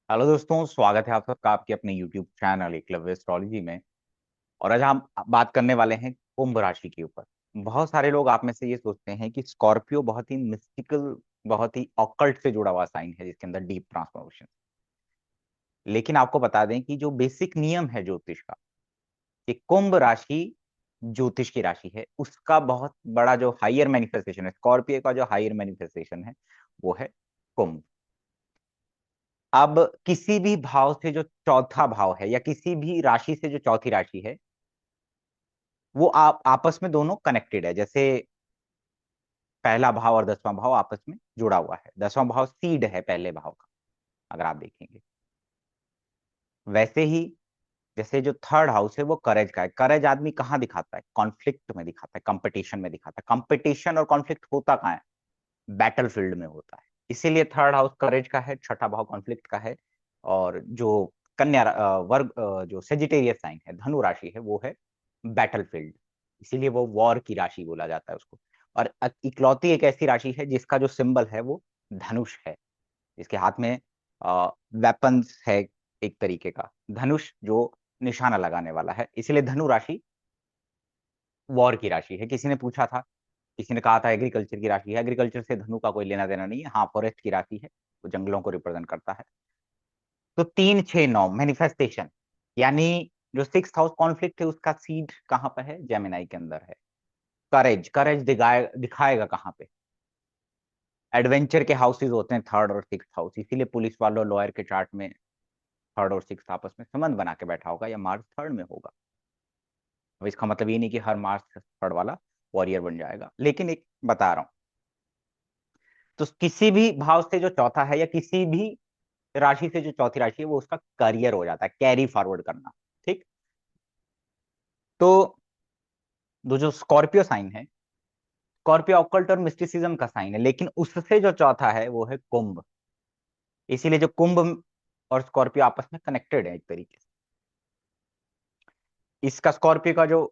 Hello दोस्तों, स्वागत है आप सबका आपके अपने YouTube चैनल एकलव्य एस्ट्रोलॉजी में। और आज हम बात करने वाले हैं कुंभ राशि के ऊपर। बहुत सारे लोग आप में से ये सोचते हैं कि स्कॉर्पियो बहुत ही मिस्टिकल, बहुत ही ऑकल्ट से जुड़ा हुआ साइन है जिसके अंदर डीप ट्रांसफॉर्मेशन। लेकिन आपको बता दें कि जो बेसिक नियम है ज्योतिष का, कि कुंभ राशि ज्योतिष की राशि है, उसका बहुत बड़ा जो हायर मैनिफेस्टेशन है, स्कॉर्पियो का जो हायर मैनिफेस्टेशन है वो है कुंभ। अब किसी भी भाव से जो चौथा भाव है या किसी भी राशि से जो चौथी राशि है, वो आप आपस में दोनों कनेक्टेड है। जैसे पहला भाव और 10वां भाव आपस में जुड़ा हुआ है, 10वां भाव सीड है पहले भाव का, अगर आप देखेंगे। वैसे ही जैसे जो थर्ड हाउस है वो करेज का है। करेज आदमी कहाँ दिखाता है? कॉन्फ्लिक्ट में दिखाता है, कंपटीशन में दिखाता है। कंपटीशन और कॉन्फ्लिक्ट होता कहाँ है? बैटल फील्ड में होता है। इसीलिए थर्ड हाउस करेज का है, छठा भाव कॉन्फ्लिक्ट का है। और जो वर्ग जो सेजिटेरियस साइन है, धनु राशि है, वो है बैटल फील्ड। इसीलिए वो वॉर की राशि बोला जाता है उसको। और इकलौती एक ऐसी राशि है जिसका जो सिंबल है वो धनुष है। इसके हाथ में वेपन्स है, एक तरीके का धनुष जो निशाना लगाने वाला है। इसीलिए धनु राशि वॉर की राशि है। किसी ने पूछा था, किसी ने कहा था एग्रीकल्चर की राशि है। एग्रीकल्चर से धनु का कोई लेना देना नहीं है। हाँ, फॉरेस्ट की राशि है, वो जंगलों को रिप्रेजेंट करता है। तो 3 6 9 मैनिफेस्टेशन, यानी जो सिक्स हाउस कॉन्फ्लिक्ट है उसका सीड कहाँ पे है? जेमिनाई के अंदर है। करेज, करेज दिखाएगा कहाँ पे? एडवेंचर के हाउसेज होते हैं थर्ड और सिक्स हाउस। इसीलिए पुलिस वालों, लॉयर के चार्ट में थर्ड और सिक्स आपस में संबंध बना के बैठा होगा, या मार्स थर्ड में होगा। अब इसका मतलब ये नहीं कि हर मार्स थर्ड वाला वॉरियर बन जाएगा, लेकिन एक बता रहा हूं। तो किसी भी भाव से जो चौथा है या किसी भी राशि से जो चौथी राशि है, वो उसका करियर हो जाता है, कैरी फॉरवर्ड करना। ठीक। तो जो स्कॉर्पियो साइन है, स्कॉर्पियो ऑकल्ट और मिस्टिसिज्म का साइन है, लेकिन उससे जो चौथा है वो है कुंभ। इसीलिए जो कुंभ और स्कॉर्पियो आपस में कनेक्टेड है एक तरीके से। इसका स्कॉर्पियो का जो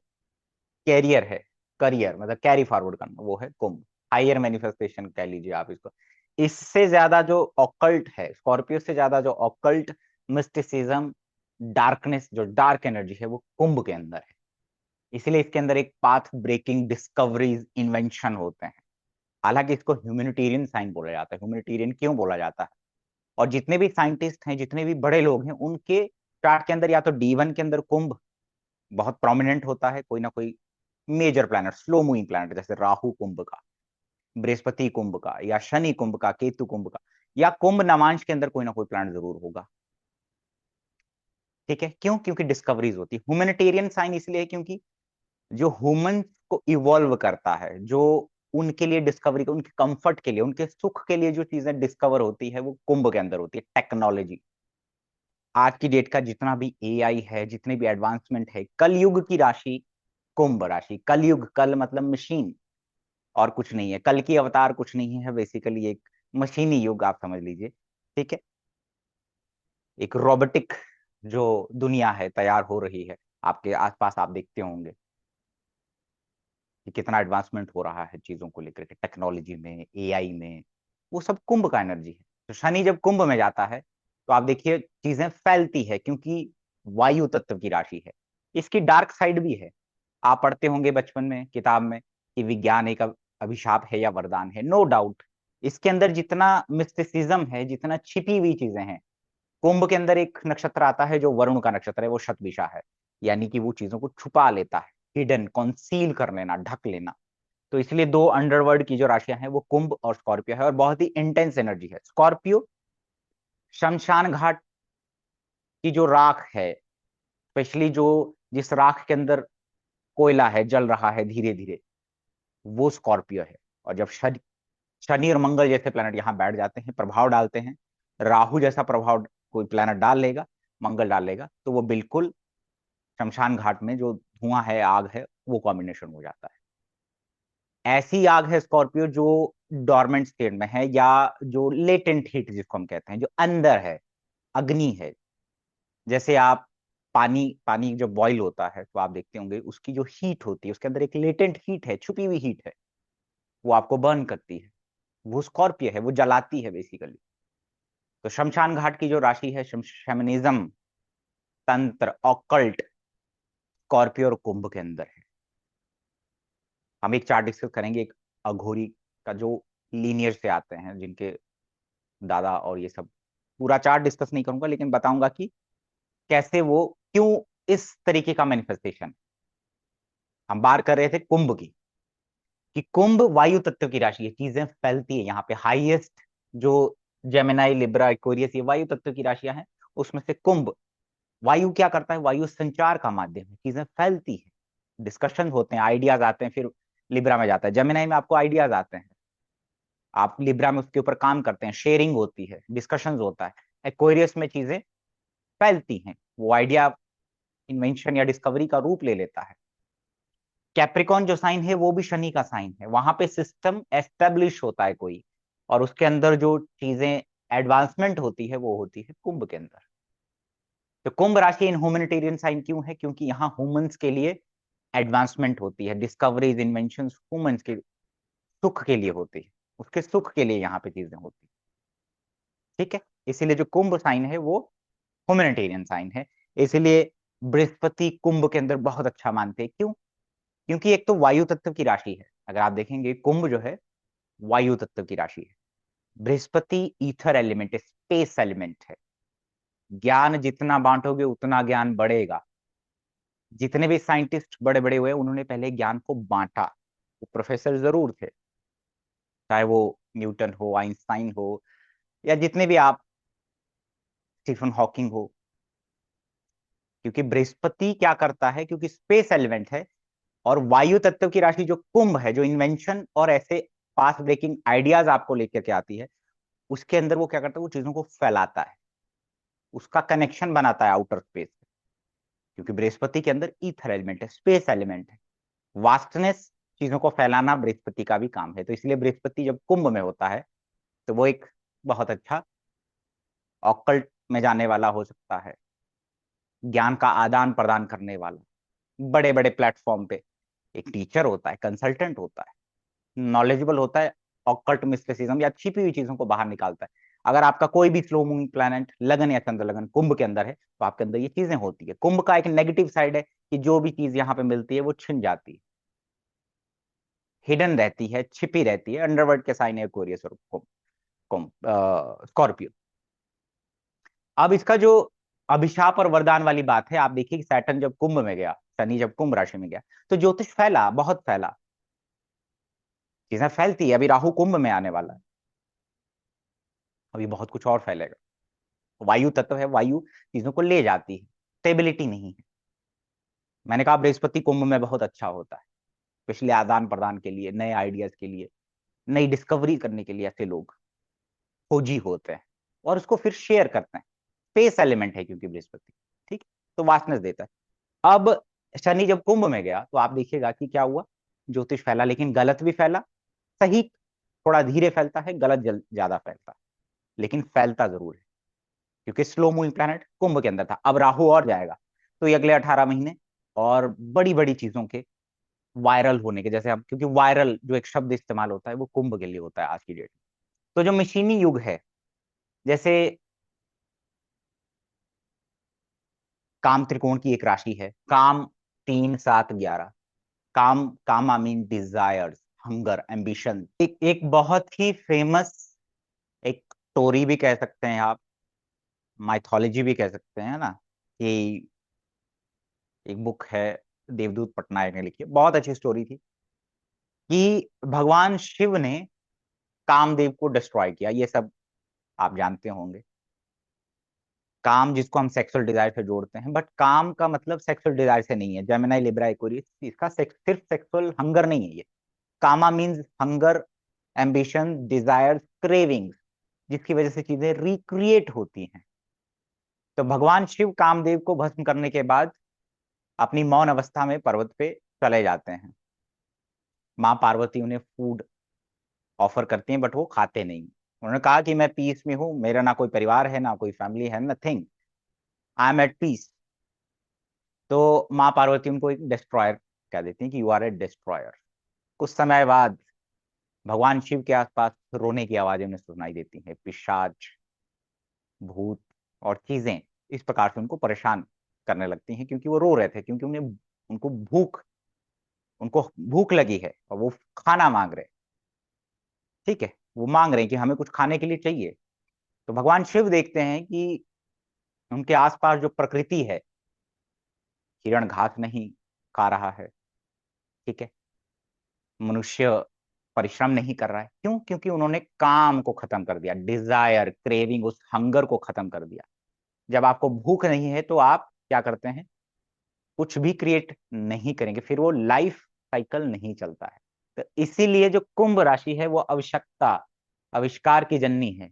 कैरियर है, करियर मतलब कैरी फॉरवर्ड करना, वो है कुंभ। हायर मैनिफेस्टेशन कह लीजिए आप इसको। इससे ज्यादा जो ऑकल्ट है, स्कॉर्पियो से ज्यादा जो ऑकल्ट, मिस्टिसिज्म, डार्कनेस, जो डार्क एनर्जी है, वो कुंभ के अंदर है। इसलिए इसके अंदर एक पाथ ब्रेकिंग डिस्कवरीज, इन्वेंशन होते हैं। हालांकि इसको ह्यूमैनिटेरियन साइन बोला जाता है। ह्यूमैनिटेरियन क्यों बोला जाता है? और जितने भी साइंटिस्ट हैं, जितने भी बड़े लोग हैं, उनके चार्ट के अंदर या तो D1 के अंदर कुंभ बहुत प्रोमिनेंट होता है, कोई ना कोई major planet, slow moving planet, जैसे राहु कुंभ का, बृहस्पति कुंभ का, या शनि कुंभ का, केतु कुंभ का, या कुंभ नवांश के अंदर कोई ना कोई प्लैनेट जरूर होगा। ठीक है, क्यों? क्योंकि डिस्कवरीज होती है। ह्यूमैनिटेरियन साइन इसलिए है क्योंकि जो ह्यूमन को इवॉल्व करता है, जो उनके लिए डिस्कवरी, उनके कंफर्ट के लिए, उनके सुख के लिए जो चीजें डिस्कवर होती है, वो कुंभ के अंदर होती है। टेक्नोलॉजी, आज की डेट का जितना भी AI है, जितने भी एडवांसमेंट है, कलयुग की राशि कुंभ राशि। कलयुग, कल मतलब मशीन, और कुछ नहीं है। कल की अवतार कुछ नहीं है, बेसिकली एक मशीनी युग आप समझ लीजिए। ठीक है, एक रोबोटिक जो दुनिया है तैयार हो रही है। आपके आसपास आप देखते होंगे कि कितना एडवांसमेंट हो रहा है चीजों को लेकर के, टेक्नोलॉजी में, AI में। वो सब कुंभ का एनर्जी है। तो शनि जब कुंभ में जाता है तो आप देखिए चीजें फैलती है, क्योंकि वायु तत्व की राशि है। इसकी डार्क साइड भी है। आप पढ़ते होंगे बचपन में किताब में कि विज्ञान एक अभिशाप है या वरदान है। नो डाउट, इसके अंदर जितना मिस्टिसिज्म है, जितना छिपी हुई चीजें हैं। कुंभ के अंदर एक नक्षत्र आता है जो वरुण का नक्षत्र है, वो शतभिषा है। यानी कि वो चीजों को छुपा लेता है, हिडन, कॉन्सील कर लेना, ढक लेना। तो इसलिए दो अंडरवर्ल्ड की जो राशियां हैं वो कुंभ और स्कॉर्पियो है, और बहुत ही इंटेंस एनर्जी है। स्कॉर्पियो शमशान घाट की जो राख है, स्पेशली जो जिस राख के अंदर कोयला है, जल रहा है धीरे धीरे, वो स्कॉर्पियो है। और जब शनि, शनि और मंगल जैसे प्लेनेट यहाँ बैठ जाते हैं, प्रभाव डालते हैं, राहु जैसा प्रभाव कोई प्लेनेट डाल लेगा, मंगल डाल लेगा, तो वो बिल्कुल शमशान घाट में जो धुआं है, आग है, वो कॉम्बिनेशन हो जाता है। ऐसी आग है स्कॉर्पियो जो डोरमेंट स्टेट में है, या जो लेटेंट हीट जिसको हम कहते हैं, जो अंदर है, अग्नि है। जैसे आप पानी, पानी जब बॉईल होता है तो आप देखते होंगे उसकी जो हीट होती है, उसके अंदर एक लेटेंट हीट है, छुपी हुई हीट है, वो आपको बर्न करती है। वो स्कॉर्पियो है, वो जलाती है बेसिकली। तो शमशान घाट की जो राशि है, शैमनिज्म, तंत्र, ऑकल्ट, स्कॉर्पियो और कुंभ के अंदर है। हम एक चार्ट डिस्कस करेंगे, एक अघोरी का जो लीनियर से आते हैं, जिनके दादा और ये सब। पूरा चार्ट डिस्कस नहीं करूंगा, लेकिन बताऊंगा कि कैसे वो, क्यों इस तरीके का मैनिफेस्टेशन। हम बात कर रहे थे कुंभ की, कि कुंभ वायु तत्व की राशि है, चीजें फैलती है यहाँ पे। हाईएस्ट जो जेमिनाई, लिब्रा, एक्वेरियस, ये वायु तत्व की राशियां हैं। उसमें से कुंभ, वायु क्या करता है? वायु संचार का माध्यम है, चीजें फैलती है, डिस्कशन होते हैं, आइडियाज आते हैं, फिर लिब्रा में जाता है। जेमिनाई में आपको आइडियाज आते हैं, आप लिब्रा में उसके ऊपर काम करते हैं, शेयरिंग होती है, डिस्कशंस होता है। एक्वेरियस में चीजें फैलती हैं, वो आइडिया इन्वेंशन या डिस्कवरी का रूप ले लेता है। कैप्रिकॉन जो साइन है वो भी शनि का साइन है, वहां पे सिस्टम एस्टेब्लिश होता है कोई, और उसके अंदर जो चीजें एडवांसमेंट होती है वो होती है कुंभ के अंदर। तो कुंभ राशि इन ह्यूमैनिटेरियन साइन क्यों है? क्योंकि यहाँ ह्यूमंस के लिए एडवांसमेंट होती है, डिस्कवरीज, इन्वेंशन ह्यूमंस के सुख के लिए होती है, उसके सुख के लिए यहाँ पे चीजें होती है। ठीक है, इसीलिए जो कुंभ साइन है वो ह्यूमैनिटेरियन साइन है। इसीलिए बृहस्पति कुंभ के अंदर बहुत अच्छा मानते हैं। क्यों? क्योंकि एक तो वायु तत्व की राशि है, अगर आप देखेंगे कुंभ जो है वायु तत्व की राशि है। बृहस्पति ईथर एलिमेंट है, स्पेस एलिमेंट है। ज्ञान जितना बांटोगे उतना ज्ञान बढ़ेगा। जितने भी साइंटिस्ट बड़े बड़े हुए उन्होंने पहले ज्ञान को बांटा, वो प्रोफेसर जरूर थे, चाहे वो न्यूटन हो, आइंस्टाइन हो, या जितने भी आप, स्टीफन हॉकिंग हो। क्योंकि बृहस्पति क्या करता है, क्योंकि स्पेस एलिमेंट है, और वायु तत्व की राशि जो कुंभ है, जो इन्वेंशन और ऐसे पास ब्रेकिंग आइडियाज आपको लेकर के आती है, उसके अंदर वो क्या करता है, वो चीजों को फैलाता है, उसका कनेक्शन बनाता है आउटर स्पेस। क्योंकि बृहस्पति के अंदर ईथर एलिमेंट है, स्पेस एलिमेंट है, वास्टनेस, चीजों को फैलाना बृहस्पति का भी काम है। तो इसलिए बृहस्पति जब कुंभ में होता है तो वो एक बहुत अच्छा ऑकल्ट में जाने वाला हो सकता है, ज्ञान का आदान प्रदान करने वाला, बड़े बड़े प्लेटफॉर्म पे एक टीचर होता है, कंसल्टेंट होता है, नॉलेजेबल होता है, ऑकल्ट मिस्टिसिज्म या छिपी हुई चीजों को बाहर निकालता है। अगर आपका कोई भी स्लो मूविंग प्लैनेट लगन या चंद्र लगन कुंभ के अंदर है तो आपके अंदर ये चीजें होती है। कुंभ का एक नेगेटिव साइड है कि जो भी चीज यहाँ पे मिलती है वो छिन जाती है, हिडन रहती है, छिपी रहती है। अंडरवर्ल्ड के साइन है एक्वेरियस और कुंभ, स्कॉर्पियो। अब इसका जो अभिशाप और वरदान वाली बात है, आप देखिए कि सैटर्न जब कुंभ में गया, शनि जब कुंभ राशि में गया, तो ज्योतिष फैला, बहुत फैला, चीजें फैलती है। अभी राहु कुंभ में आने वाला है, अभी बहुत कुछ और फैलेगा। वायु तत्व है, वायु चीजों को ले जाती है, स्टेबिलिटी नहीं है। मैंने कहा बृहस्पति कुंभ में बहुत अच्छा होता है, पिछले आदान प्रदान के लिए, नए आइडियाज के लिए, नई डिस्कवरी करने के लिए ऐसे लोग खोजी होते हैं, और उसको फिर शेयर करते हैं। स्पेस एलिमेंट है क्योंकि बृहस्पति, ठीक, तो वास्टनेस देता है। अब शनि जब कुंभ में गया तो आप देखिएगा कि क्या हुआ, ज्योतिष फैला, लेकिन गलत भी फैला। सही थोड़ा धीरे फैलता है, गलत ज्यादा फैलता है, लेकिन फैलता जरूर है। क्योंकि स्लो मूविंग प्लैनेट कुंभ के अंदर था, अब राहु और जाएगा, तो ये अगले 18 महीने और बड़ी बड़ी चीजों के वायरल होने के, जैसे हम, क्योंकि वायरल जो एक शब्द इस्तेमाल होता है वो कुंभ के लिए होता है आज की डेट में। तो जो मशीनी युग है, जैसे काम त्रिकोण की एक राशि है, काम 3 7 11, काम, काम I mean desires, hunger, ambition. एक बहुत ही फेमस, एक स्टोरी भी कह सकते हैं आप, माइथोलॉजी भी कह सकते हैं ना, कि एक बुक है, देवदूत पटनायक ने लिखी है, बहुत अच्छी स्टोरी थी, कि भगवान शिव ने कामदेव को डिस्ट्रॉय किया। ये सब आप जानते होंगे। काम जिसको हम सेक्सुअल डिजायर से जोड़ते हैं, बट काम का मतलब सेक्सुअल डिजायर से नहीं है। जेमिनाई, लिब्रा, एक्वेरियस, इसका सिर्फ सेक्सुअल हंगर नहीं है ये। कामा means hunger, ambition, desire, cravings, जिसकी वजह से चीजें रिक्रिएट होती हैं। तो भगवान शिव कामदेव को भस्म करने के बाद अपनी मौन अवस्था में पर्वत पे चले जाते हैं। माँ पार्वती उन्हें फूड ऑफर करती हैं, बट वो खाते नहीं। उन्होंने कहा कि मैं पीस में हूं, मेरा ना कोई परिवार है, ना कोई फैमिली है, nothing, I am at peace. तो माँ पार्वती उनको एक डिस्ट्रॉयर कह देती हैं कि यू आर ए डिस्ट्रॉयर। कुछ समय बाद भगवान शिव के आसपास रोने की आवाजें उन्हें सुनाई देती हैं, पिशाच, भूत और चीजें इस प्रकार से उनको परेशान करने लगती हैं, क्योंकि वो रो रहे थे, क्योंकि उन्हें उनको भूख लगी है और वो खाना मांग रहे हैं। ठीक है, वो मांग रहे हैं कि हमें कुछ खाने के लिए चाहिए। तो भगवान शिव देखते हैं कि उनके आसपास जो प्रकृति है, हिरण घास नहीं खा रहा है, ठीक है, मनुष्य परिश्रम नहीं कर रहा है। क्यों? क्योंकि उन्होंने काम को खत्म कर दिया, डिजायर, क्रेविंग, उस हंगर को खत्म कर दिया। जब आपको भूख नहीं है तो आप क्या करते हैं? कुछ भी क्रिएट नहीं करेंगे, फिर वो लाइफ साइकिल नहीं चलता है। तो इसीलिए जो कुंभ राशि है वो आवश्यकता, आविष्कार की जननी है।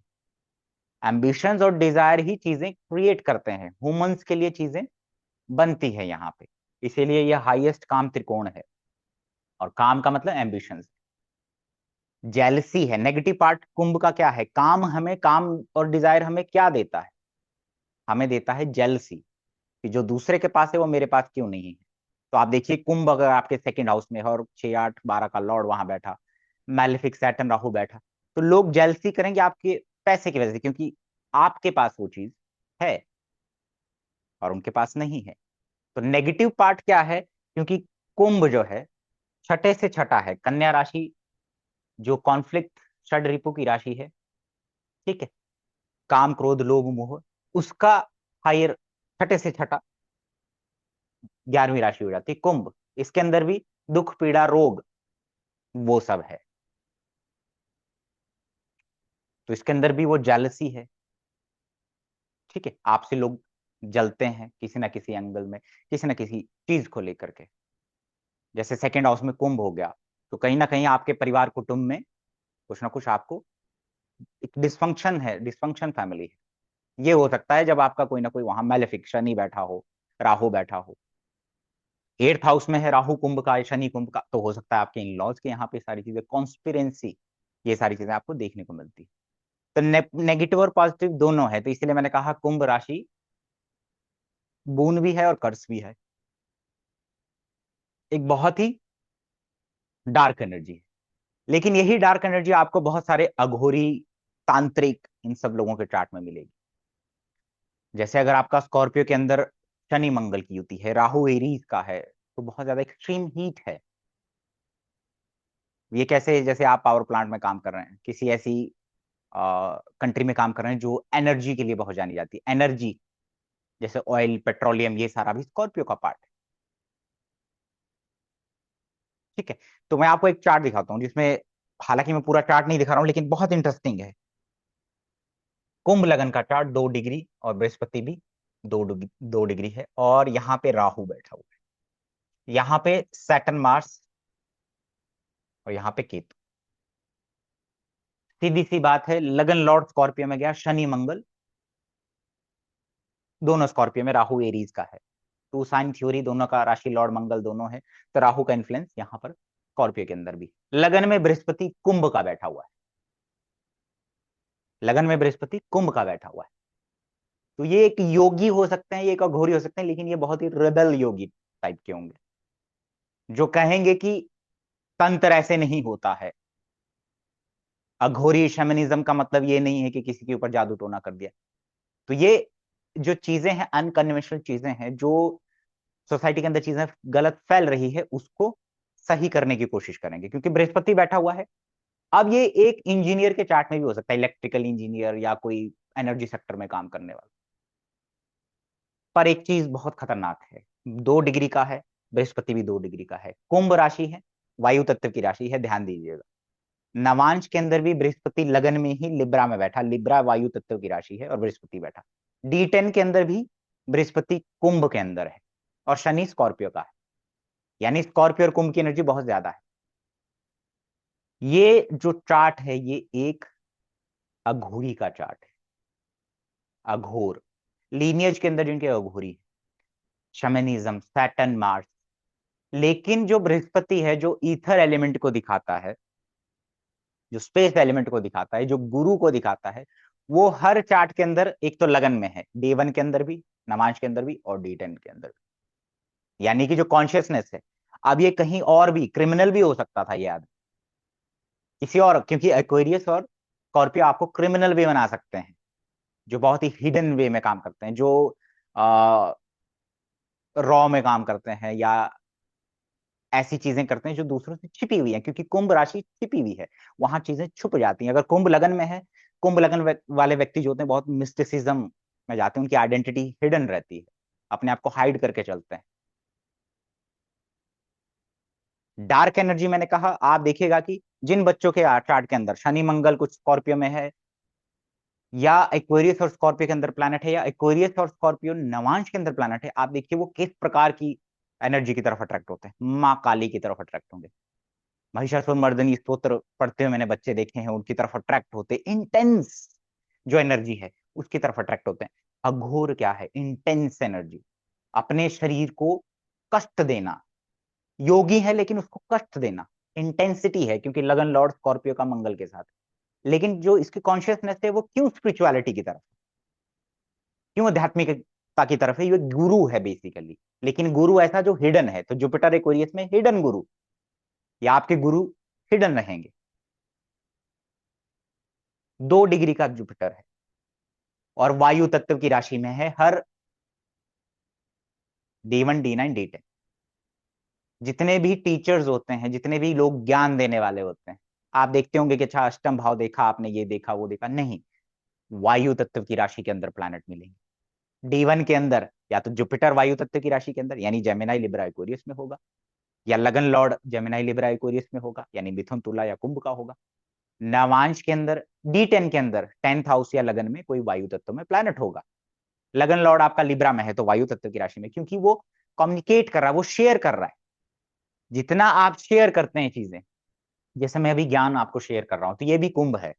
एम्बिशंस और डिजायर ही चीजें क्रिएट करते हैं, ह्यूमंस के लिए चीजें बनती है यहाँ पे। इसीलिए यह हाईएस्ट काम त्रिकोण है, और काम का मतलब एम्बिशंस। जेलसी है नेगेटिव पार्ट कुंभ का। क्या है काम? हमें काम और डिजायर हमें क्या देता है? हमें देता है जेलसी, कि जो दूसरे के पास है वो मेरे पास क्यों नहीं है। तो आप देखिए, कुंभ अगर आपके सेकंड हाउस में है और 6 8 12 का लॉर्ड वहां बैठा, मैलेफिक सैटर्न राहु बैठा, तो लोग जेलसी करेंगे आपके पैसे की वजह से, क्योंकि आपके पास वो चीज है और उनके पास नहीं है। तो नेगेटिव पार्ट क्या है? क्योंकि कुंभ जो है छठे से छठा है, कन्या राशि, जो कॉन्फ्लिक्ट षड रिपु की राशि है, ठीक है, काम क्रोध लोभ मोह, उसका हायर छठे से छठा 11वीं राशि हो जाती है कुंभ। इसके अंदर भी दुख पीड़ा रोग वो सब है, तो इसके अंदर भी वो जेलसी है। ठीक है, आपसे लोग जलते हैं किसी ना किसी एंगल में, किसी ना किसी चीज को लेकर के। जैसे सेकंड हाउस में कुंभ हो गया, तो कहीं ना कहीं आपके परिवार कुटुंब में कुछ ना कुछ आपको एक डिस्फंक्शन है, डिस्फंक्शन फैमिली है। ये हो सकता है जब आपका कोई ना कोई वहां मैलेफिक शनि बैठा हो, राहु बैठा हो। 8th हाउस में है राहु कुंभ का, शनि कुंभ का, तो हो सकता है आपके इन लॉज के यहाँ पे सारी चीजें कॉन्स्पिरेंसी, ये सारी चीजें आपको देखने को मिलती है। तो नेगेटिव और पॉजिटिव दोनों है, तो इसलिए मैंने कहा कुंभ राशि बून भी है और कर्स भी है। एक बहुत ही डार्क एनर्जी है, लेकिन यही डार्क एनर्जी आपको बहुत सारे अघोरी, तांत्रिक, इन सब लोगों के चार्ट में मिलेगी। जैसे अगर आपका स्कॉर्पियो के अंदर शनि मंगल की युति है, राहु एरीज का है, तो बहुत ज्यादा एक्सट्रीम हीट है। ये कैसे? जैसे आप पावर प्लांट में काम कर रहे हैं, किसी ऐसी कंट्री में काम कर रहे हैं जो एनर्जी के लिए बहुत जानी जाती है, एनर्जी, जैसे ऑयल पेट्रोलियम, ये सारा भी स्कॉर्पियो का पार्ट है। ठीक है, तो मैं आपको एक चार्ट दिखाता हूँ जिसमें, हालांकि मैं पूरा चार्ट नहीं दिखा रहा हूँ लेकिन बहुत इंटरेस्टिंग है। कुंभ लगन का चार्ट 2 डिग्री, और बृहस्पति भी 2 डिग्री है, और यहाँ पे राहु बैठा हुआ है, यहाँ पे सैटर्न मार्स, और यहाँ पे केतु। सीधी सी बात है, लगन लॉर्ड स्कॉर्पियो में गया, शनि मंगल दोनों स्कॉर्पियो में, राहु एरीज का है। टू साइन थ्योरी, दोनों का राशि लॉर्ड मंगल दोनों है, तो राहु का इन्फ्लुएंस यहाँ पर स्कॉर्पियो के अंदर भी। लगन में बृहस्पति कुंभ का बैठा हुआ है, लगन में बृहस्पति कुंभ का बैठा हुआ है। तो ये एक योगी हो सकते हैं, ये एक अघोरी हो सकते हैं, लेकिन ये बहुत ही रेबल योगी टाइप के होंगे, जो कहेंगे कि तंत्र ऐसे नहीं होता है। अघोरी शैमनिज्म का मतलब ये नहीं है कि किसी के ऊपर जादू टोना कर दिया। तो ये जो चीजें हैं, अनकन्वेंशनल चीजें हैं, जो सोसाइटी के अंदर चीजें गलत फैल रही है, उसको सही करने की कोशिश करेंगे, क्योंकि बृहस्पति बैठा हुआ है। अब ये एक इंजीनियर के चार्ट में भी हो सकता है, इलेक्ट्रिकल इंजीनियर या कोई एनर्जी सेक्टर में काम करने वाला। पर एक चीज बहुत खतरनाक है, 2 डिग्री का है, बृहस्पति भी 2 डिग्री का है, कुंभ राशि है, वायु तत्व की राशि है, ध्यान दीजिएगा। नवांश के अंदर भी बृहस्पति लगन में ही लिब्रा में बैठा, लिब्रा वायु तत्व की राशि है और बृहस्पति बैठा। D10 के अंदर भी बृहस्पति कुंभ के अंदर है, और शनि स्कॉर्पियो का है, यानी स्कॉर्पियो और कुंभ की एनर्जी बहुत ज्यादा है। ये जो चार्ट है ये एक अघोरी का चार्ट है, अघोर लीनियज के अंदर जिनके अघोरी है, शमनिज्म, सैटर्न, मार्स। लेकिन जो बृहस्पति है, जो ईथर एलिमेंट को दिखाता है, जो स्पेस एलिमेंट को दिखाता है, जो गुरु को दिखाता है, वो हर चार्ट के अंदर एक तो लगन में है, D1 के अंदर भी, नवांश के अंदर भी, और D10 के अंदर भी। यानी कि जो कॉन्शियसनेस है, अब ये कहीं और भी क्रिमिनल भी हो सकता था, ये आदमी किसी और, क्योंकि एक्वेरियस और स्कॉर्पियो आपको क्रिमिनल भी बना सकते हैं। जो बहुत ही हिडन वे में काम करते हैं, जो रॉ में काम करते हैं, या ऐसी चीजें करते हैं जो दूसरों से छिपी हुई है, क्योंकि कुंभ राशि छिपी हुई है, वहां चीजें छुप जाती हैं। अगर कुंभ लगन में है, कुंभ लगन वाले व्यक्ति जो होते हैं बहुत मिस्टिसिज्म में जाते हैं, उनकी आइडेंटिटी हिडन रहती है, अपने आप को हाइड करके चलते हैं। डार्क एनर्जी मैंने कहा, आप देखिएगा कि जिन बच्चों के चार्ट के अंदर शनि मंगल कुछ स्कॉर्पियो में है, या एक्वेरियस और स्कॉर्पियो के अंदर प्लैनेट है, या एक्वेरियस और स्कॉर्पियो नवांश के अंदर प्लैनेट है, आप देखिए वो किस प्रकार की एनर्जी की तरफ अट्रैक्ट होते हैं, माँ काली की तरफ अट्रैक्ट होंगे। महिषासुर मर्दनी स्तोत्र पढ़ते हुए मैंने बच्चे देखे हैं, उनकी तरफ अट्रैक्ट होते, इंटेंस जो एनर्जी है उसकी तरफ अट्रैक्ट होते हैं। अघोर क्या है? इंटेंस एनर्जी, अपने शरीर को कष्ट देना, योगी है लेकिन उसको कष्ट देना, इंटेंसिटी है, क्योंकि लगन लॉर्ड स्कॉर्पियो का मंगल के साथ। लेकिन जो इसकी कॉन्शियसनेस है वो क्यों स्पिरिचुअलिटी की तरफ, क्यों आध्यात्मिकता की तरफ है? ये गुरु है बेसिकली, लेकिन गुरु ऐसा जो हिडन है। तो जुपिटर एक्वेरियस में हिडन गुरु, या आपके गुरु हिडन रहेंगे। 2 डिग्री का जुपिटर है और वायु तत्व की राशि में है। हर D1 D9 D10 जितने भी टीचर्स होते हैं, जितने भी लोग ज्ञान देने वाले होते हैं, आप देखते होंगे कि अच्छा अष्टम भाव देखा आपने, ये देखा वो देखा, नहीं, वायु तत्व की राशि के अंदर प्लैनेट मिलेंगे। D1 के अंदर या तो जुपिटर वायु तत्व की राशि के अंदर यानी जेमिनाई लिब्रा एक्वेरियस में होगा, या लगन लॉर्ड जेमिनाई लिब्रा एक्वेरियस में होगा यानी मिथुन तुला या कुंभ का होगा। नवांश के अंदर D10 के अंदर 10th हाउस या लगन में कोई वायु तत्व में प्लैनेट होगा। लगन लॉर्ड आपका लिब्रा में है तो वायु तत्व की राशि में, क्योंकि वो कम्युनिकेट कर रहा है, वो शेयर कर रहा है। जितना आप शेयर करते हैं चीजें, जैसे मैं अभी ज्ञान आपको शेयर कर रहा हूं, तो ये भी कुंभ है,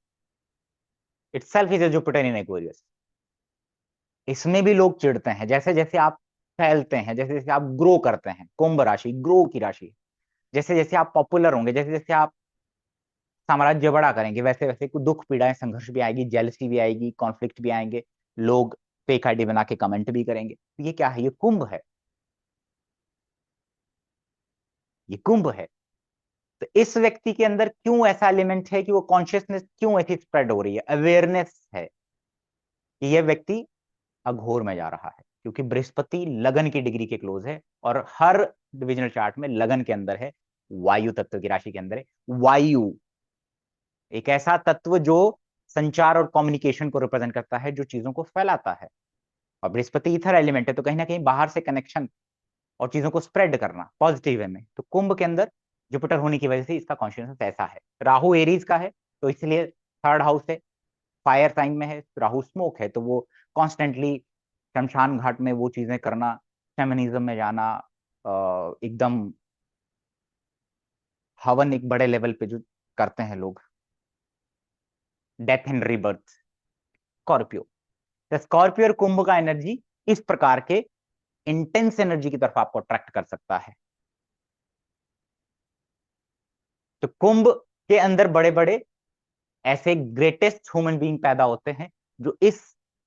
itself is a Jupiter in Aquarius. इसमें भी लोग चिढ़ते हैं, जैसे जैसे आप फैलते हैं, जैसे जैसे आप ग्रो करते हैं, कुंभ राशि ग्रो की राशि, जैसे जैसे आप पॉपुलर होंगे, जैसे जैसे आप साम्राज्य बड़ा करेंगे, वैसे वैसे कुछ दुख पीड़ाएं संघर्ष भी आएगी, जेलसी भी आएगी, कॉन्फ्लिक्ट भी आएंगे, लोग फेक आईडी बना के कमेंट भी करेंगे। तो ये क्या है? ये कुंभ है, ये कुंभ है। तो इस व्यक्ति के अंदर क्यों ऐसा एलिमेंट है कि वो कॉन्शियसनेस क्यों ऐसी स्प्रेड हो रही है? अवेयरनेस है कि यह व्यक्ति अघोर में जा रहा है, क्योंकि बृहस्पति लगन की डिग्री के क्लोज है, और हर डिविजनल चार्ट में लगन के अंदर है, वायु तत्व की राशि के अंदर है। वायु एक ऐसा तत्व जो संचार और कम्युनिकेशन को रिप्रेजेंट करता है, जो चीजों को फैलाता है, और बृहस्पति इथर एलिमेंट है, तो कहीं ना कहीं बाहर से कनेक्शन और चीजों को स्प्रेड करना पॉजिटिव वे में। तो कुंभ के अंदर जुपिटर होने की वजह से इसका कॉन्शियसनेस ऐसा है। राहु एरीज का है, तो इसलिए थर्ड हाउस है, फायर साइन में है, राहु स्मोक है, तो वो कॉन्स्टेंटली शमशान घाट में वो चीजें करना, फेमिनिज्म में जाना, एकदम हवन एक बड़े लेवल पे जो करते हैं लोग, डेथ एंड रीबर्थ। स्कॉर्पियो, तो स्कॉर्पियो और कुंभ का एनर्जी इस प्रकार के इंटेंस एनर्जी की तरफ आपको अट्रैक्ट कर सकता है। तो कुंभ के अंदर बड़े बड़े ऐसे ग्रेटेस्ट ह्यूमन बीइंग पैदा होते हैं, जो इस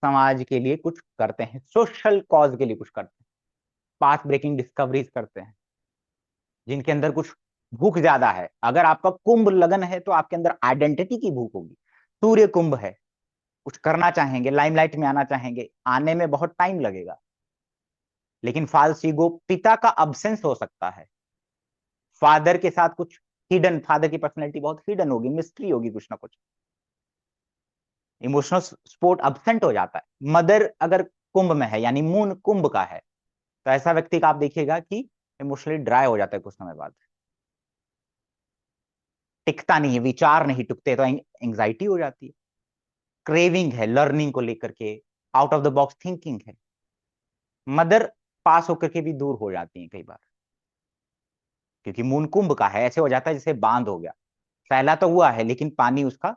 समाज के लिए कुछ करते हैं, सोशल कॉज के लिए कुछ करते हैं, पाथ ब्रेकिंग डिस्कवरीज करते हैं, जिनके अंदर कुछ भूख ज्यादा है। अगर आपका कुंभ लगन है तो आपके अंदर आइडेंटिटी की भूख होगी। सूर्य कुंभ है, कुछ करना चाहेंगे, लाइमलाइट में आना चाहेंगे, आने में बहुत टाइम लगेगा, लेकिन फाल्स ईगो, पिता का अब्सेंस हो सकता है, फादर के साथ कुछ हिडन, फादर की पर्सनैलिटी बहुत हिडन होगी, मिस्ट्री होगी कुछ ना कुछ, इमोशनल सपोर्ट अब्सेंट हो जाता है। मदर अगर कुंभ में है यानी मून कुंभ का है, तो ऐसा व्यक्ति का आप देखिएगा कि इमोशनली ड्राई हो जाता है कुछ समय बाद, टिकता नहीं है, विचार नहीं टिकते, तो एंग्जाइटी हो जाती है, क्रेविंग है लर्निंग को लेकर के, out of the box thinking है। मदर पास होकर के भी दूर हो जाती है कई बार, क्योंकि मून कुंभ का है, ऐसे हो जाता है जैसे बांध हो गया, फैला तो हुआ है लेकिन पानी उसका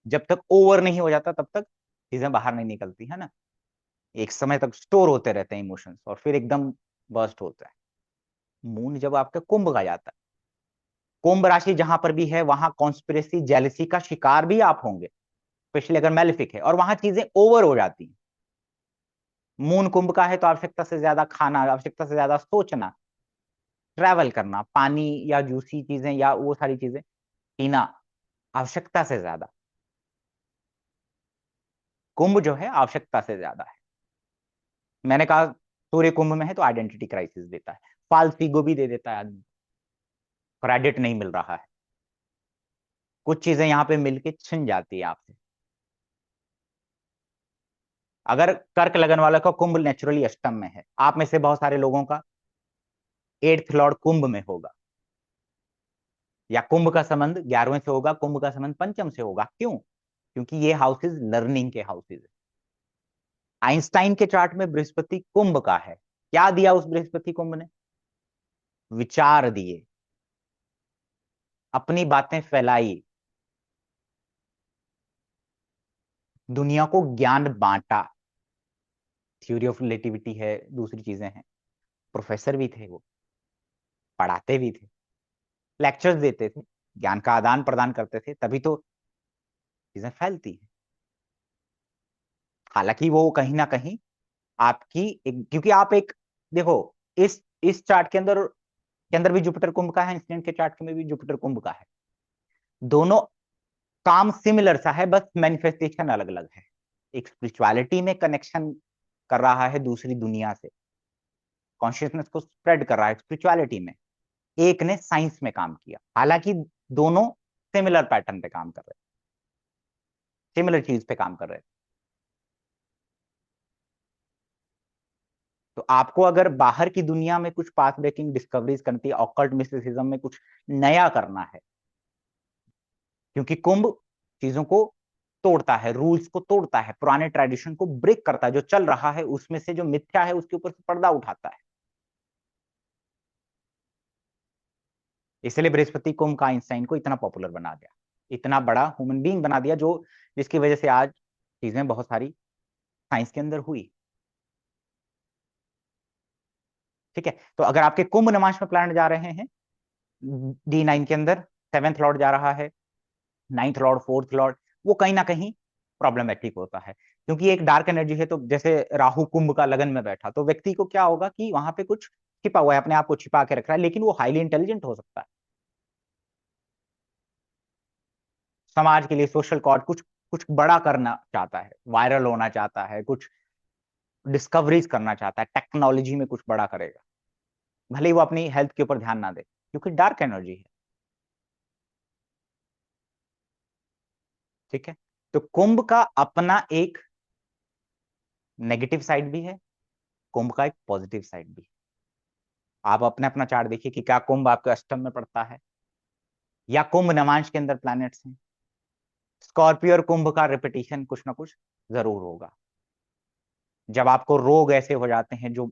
जब तक ओवर नहीं हो जाता तब तक चीजें बाहर नहीं निकलती है ना, एक समय तक स्टोर होते रहते हैं इमोशंस, और फिर एकदम बर्स्ट होता है। मून जब आपका कुंभ का जाता है, कुंभ राशि जहां पर भी है वहां कॉन्स्पिरेसी जेलसी का शिकार भी आप होंगे, स्पेशली अगर मेलिफिक है और वहां चीजें ओवर हो जाती हैं। मून कुंभ का है तो आवश्यकता से ज्यादा खाना, आवश्यकता से ज्यादा सोचना, ट्रैवल करना, पानी या जूसी चीजें या वो सारी चीजें पीना, आवश्यकता से ज्यादा। कुंभ जो है आवश्यकता से ज्यादा है। मैंने कहा सूर्य कुंभ में है तो आइडेंटिटी क्राइसिस देता है, फाल्स ईगो भी दे देता है आदमी, क्रेडिट नहीं मिल रहा है, कुछ चीजें यहां पे मिलके छिन जाती है आपसे। अगर कर्क लगन वाला का कुंभ नेचुरली अष्टम में है, आप में से बहुत सारे लोगों का 8th लॉर्ड कुंभ में होगा, या कुंभ का संबंध 11वें से होगा, कुंभ का संबंध पंचम से होगा। क्यों? क्योंकि ये हाउसेज लर्निंग के हाउसेज है। आइंस्टाइन के चार्ट में बृहस्पति कुंभ का है, क्या दिया उस बृहस्पति कुंभ ने? विचार दिए, अपनी बातें फैलाई, दुनिया को ज्ञान बांटा। थ्योरी ऑफ रिलेटिविटी है, दूसरी चीजें हैं, प्रोफेसर भी थे वो, पढ़ाते भी थे, लेक्चर्स देते थे, ज्ञान का आदान प्रदान करते थे, तभी तो चीजें फैलती है। हालांकि वो कहीं ना कहीं आपकी एक, क्योंकि आप एक देखो, इस चार्ट के अंदर भी जुपिटर कुंभ का है, इंसिडेंट के चार्ट में भी जुपिटर कुंभ का है। दोनों काम सिमिलर सा है, बस मैनिफेस्टेशन अलग अलग है। एक स्पिरिचुअलिटी में कनेक्शन कर रहा है दूसरी दुनिया से, कॉन्शियसनेस को स्प्रेड कर रहा है स्पिरिचुअलिटी में, एक ने साइंस में काम किया। हालांकि दोनों सिमिलर पैटर्न पे काम कर रहे, सिमिलर चीज पे काम कर रहे। तो आपको अगर बाहर की दुनिया में कुछ पाथ ब्रेकिंग डिस्कवरीज करती है, ऑकल्ट मिस्टिसिज्म में कुछ नया करना है, क्योंकि कुंभ चीजों को तोड़ता है, रूल्स को तोड़ता है, पुराने ट्रेडिशन को ब्रेक करता है, जो चल रहा है उसमें से जो मिथ्या है उसके ऊपर से पर्दा उठाता है। इसलिए बृहस्पति कुंभ का आइंस्टाइन को इतना पॉपुलर बना दिया, इतना बड़ा ह्यूमन बीइंग बना दिया, जो जिसकी वजह से आज चीजें बहुत सारी साइंस के अंदर हुई। ठीक है, तो अगर आपके कुंभ नमाज में प्लान जा रहे हैं, D9 के अंदर 7th लॉर्ड जा रहा है, 9th लॉर्ड, 4th लॉर्ड, वो कहीं ना कहीं प्रॉब्लमेटिक होता है, क्योंकि एक डार्क एनर्जी है। तो जैसे राहु कुंभ का लगन में बैठा, तो व्यक्ति को क्या होगा कि वहां पे कुछ छिपा हुआ है, अपने आप को छिपा के रख रहा है, लेकिन वो हाईली इंटेलिजेंट हो सकता है, समाज के लिए सोशल कॉज कुछ कुछ बड़ा करना चाहता है, वायरल होना चाहता है, कुछ डिस्कवरीज करना चाहता है, टेक्नोलॉजी में कुछ बड़ा करेगा, भले ही वो अपनी हेल्थ के ऊपर ध्यान ना दे, क्योंकि डार्क एनर्जी है। ठीक है, तो कुंभ का अपना एक नेगेटिव साइड भी है, कुंभ का एक पॉजिटिव साइड भी है। आप अपने अपना चार्ट देखिए कि क्या कुंभ आपके अष्टम में पड़ता है, या कुंभ नवांश के अंदर प्लैनेट्स हैं। स्कॉर्पियो और कुंभ का रिपीटिशन कुछ ना कुछ जरूर होगा। जब आपको रोग ऐसे हो जाते हैं जो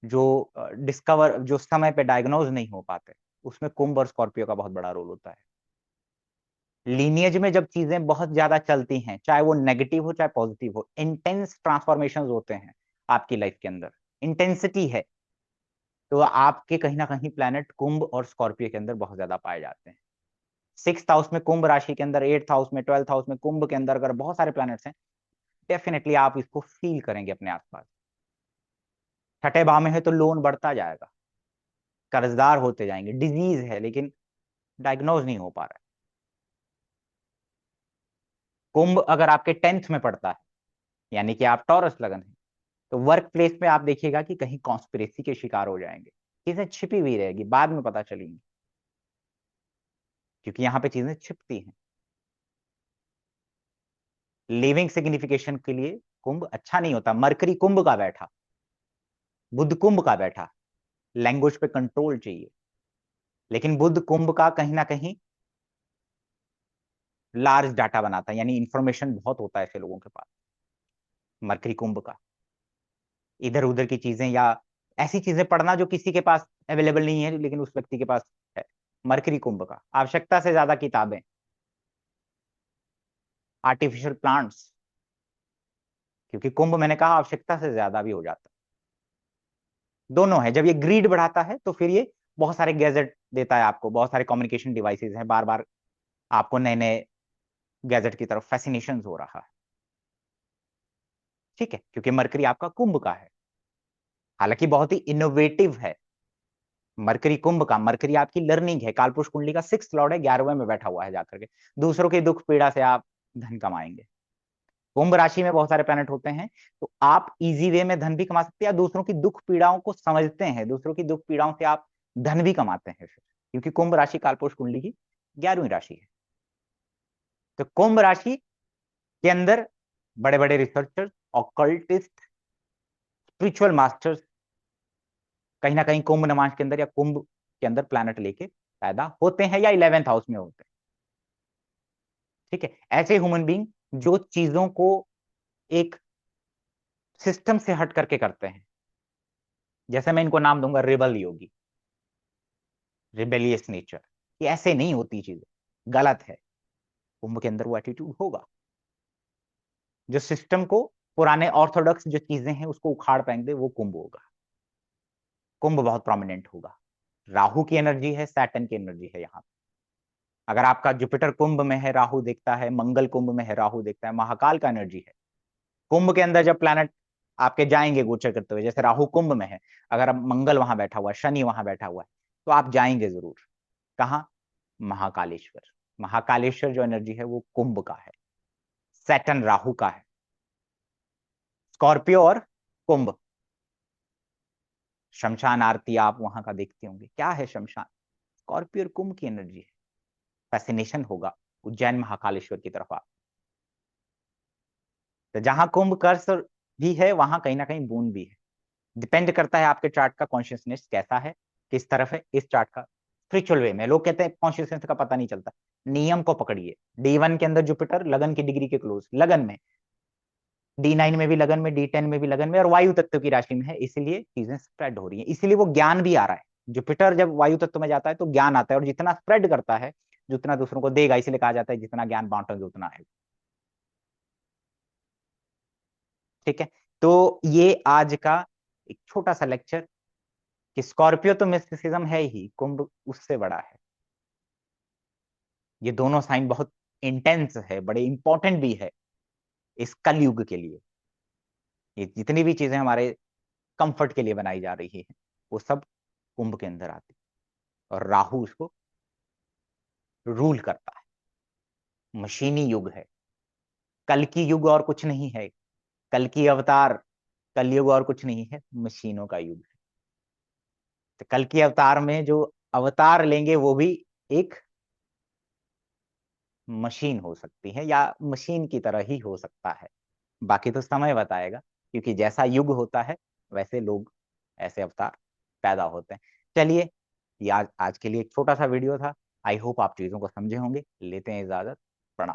जो डिस्कवर जो समय पे डायग्नोज नहीं हो पाते, उसमें कुंभ और स्कॉर्पियो का बहुत बड़ा रोल होता है। लीनियज में जब चीजें बहुत ज्यादा चलती हैं, चाहे वो नेगेटिव हो चाहे पॉजिटिव हो, इंटेंस ट्रांसफॉर्मेशन होते हैं आपकी लाइफ के अंदर, इंटेंसिटी है, तो आपके कहीं ना कहीं प्लैनेट कुंभ और स्कॉर्पियो के अंदर बहुत ज्यादा पाए जाते हैं। 6th हाउस में कुंभ राशि के अंदर, 8th हाउस में, 12th हाउस में कुंभ के अंदर अगर बहुत सारे प्लैनेट्स हैं, डेफिनेटली आप इसको फील करेंगे अपने आसपास। छठे भाव में है तो लोन बढ़ता जाएगा, कर्जदार होते जाएंगे, डिजीज है लेकिन डायग्नोज नहीं हो पा रहा है। कुंभ अगर आपके 10th में पड़ता है, यानी कि आप टॉरस लगन है, तो वर्क प्लेस में आप देखिएगा कि कहीं कॉन्स्पिरेसी के शिकार हो जाएंगे, चीजें छिपी हुई रहेगी, बाद में पता चलेंगी, क्योंकि यहाँ पे चीजें छिपती हैं। लिविंग सिग्निफिकेशन के लिए कुंभ अच्छा नहीं होता। मरकरी कुंभ का बैठा, बुध कुंभ का बैठा, लैंग्वेज पे कंट्रोल चाहिए, लेकिन बुध कुंभ का कहीं ना कहीं लार्ज डाटा बनाता है, यानी इंफॉर्मेशन बहुत होता है ऐसे लोगों के पास। मरकरी कुंभ का इधर उधर की चीजें या ऐसी चीजें पढ़ना जो किसी के पास अवेलेबल नहीं है लेकिन उस व्यक्ति के पास है। मरकरी कुंभ का आवश्यकता से ज्यादा किताबें, आर्टिफिशियल प्लांट्स, क्योंकि कुंभ मैंने कहा आवश्यकता से ज्यादा भी हो जाता है। दोनों है, जब ये ग्रीड बढ़ाता है तो फिर ये बहुत सारे गैजेट देता है आपको, बहुत सारे कम्युनिकेशन डिवाइसेज हैं, बार बार आपको नए नए गैजेट की तरफ फैसिनेशन हो रहा है। ठीक है, क्योंकि मरकरी आपका कुंभ का है, हालांकि बहुत ही इनोवेटिव है। मरकरी कुंभ का, मरकरी आपकी लर्निंग है, कालपुरुष कुंडली का 6th लॉर्ड है, 11वें में बैठा हुआ है जाकर के, दूसरों के दुख पीड़ा से आप धन कमाएंगे। कुंभ राशि में बहुत सारे प्लैनेट होते हैं, तो आप इजी वे में धन भी कमा सकते हैं, या दूसरों की दुख पीड़ाओं को समझते हैं, दूसरों की दुख पीड़ाओं से आप धन भी कमाते हैं फिर, क्योंकि कुंभ राशि कालपुरुष कुंडली की 11वीं राशि है। तो कुंभ राशि के अंदर बड़े बड़े रिसर्चर्स, ऑकल्टिस्ट, स्पिरिचुअल मास्टर्स कहीं ना कहीं कुंभ नमाज के अंदर या कुंभ के अंदर प्लैनेट लेके पैदा होते हैं, या 11th हाउस में होते हैं। ठीक है, ऐसे ह्यूमन बीइंग जो चीजों को एक सिस्टम से हट करके करते हैं, जैसे मैं इनको नाम दूंगा रिबल योगी, रिबेलियस नेचर, कि ऐसे नहीं होती चीजें, गलत है। कुंभ के अंदर वो एटीट्यूड होगा, जो सिस्टम को, पुराने ऑर्थोडॉक्स जो चीजें हैं उसको उखाड़ फेंक दे, वो कुंभ होगा। कुंभ बहुत प्रोमिनेंट होगा। राहु की एनर्जी है, सैटर्न की एनर्जी है यहाँ। अगर आपका जुपिटर कुंभ में है, राहु देखता है, मंगल कुंभ में है, राहु देखता है, महाकाल का एनर्जी है। कुंभ के अंदर जब प्लैनेट आपके जाएंगे गोचर करते हुए, जैसे राहु कुंभ में है, अगर अब मंगल वहां बैठा हुआ है, शनि वहां बैठा हुआ है, तो आप जाएंगे जरूर। कहाँ? महाकालेश्वर। महाकालेश्वर जो एनर्जी है वो कुंभ का है, सैटर्न राहु का है। स्कॉर्पियो और कुंभ, शमशान आरती आप वहां का देखते होंगे, क्या है शमशान? स्कॉर्पियो और कुंभ की एनर्जी है। फैसिनेशन होगा उज्जैन महाकालेश्वर की तरफ आप। तो जहां कुंभ कर्स भी है, वहां कहीं ना कहीं बूंद भी है। डिपेंड करता है आपके चार्ट का कॉन्शियसनेस कैसा है, किस तरफ है इस चार्ट का। स्पिरिचुअल वे में लोग कहते हैं कॉन्शियसनेस का पता नहीं चलता, नियम को पकड़िए। D1 के अंदर जुपिटर लगन की डिग्री के क्लोज, लगन में, D9 में भी लगन में, D10 में भी लगन में, और वायु तत्व की राशि में है, इसलिए चीजें स्प्रेड हो रही है, इसलिए वो ज्ञान भी आ रहा है। जुपिटर जब वायु तत्व में जाता है तो ज्ञान आता है, और जितना स्प्रेड करता है, जितना दूसरों को देगा, इसलिए कहा जाता है जितना ज्ञान बांटोगे उतना है। ठीक है, तो ये आज का एक छोटा सा लेक्चर, कि स्कॉर्पियो तो मिस्टिसिज्म है ही, कुंभ उससे बड़ा है। ये दोनों साइन बहुत इंटेंस है, बड़े इंपॉर्टेंट भी है इस कलयुग के लिए। ये जितनी भी चीजें हमारे कंफर्ट के लिए बनाई जा रही है, वो सब कुंभ के अंदर आती है, और राहु उसको रूल करता है। मशीनी युग है, कल की युग और कुछ नहीं है, कल की अवतार, कलयुग और कुछ नहीं है, मशीनों का युग है। तो कल की अवतार में जो अवतार लेंगे वो भी एक मशीन हो सकती है, या मशीन की तरह ही हो सकता है। बाकी तो समय बताएगा, क्योंकि जैसा युग होता है वैसे लोग, ऐसे अवतार पैदा होते हैं। चलिए, ये आज के लिए एक छोटा सा वीडियो था। आई होप आप चीजों को समझे होंगे। लेते हैं इजाजत। प्रणाम।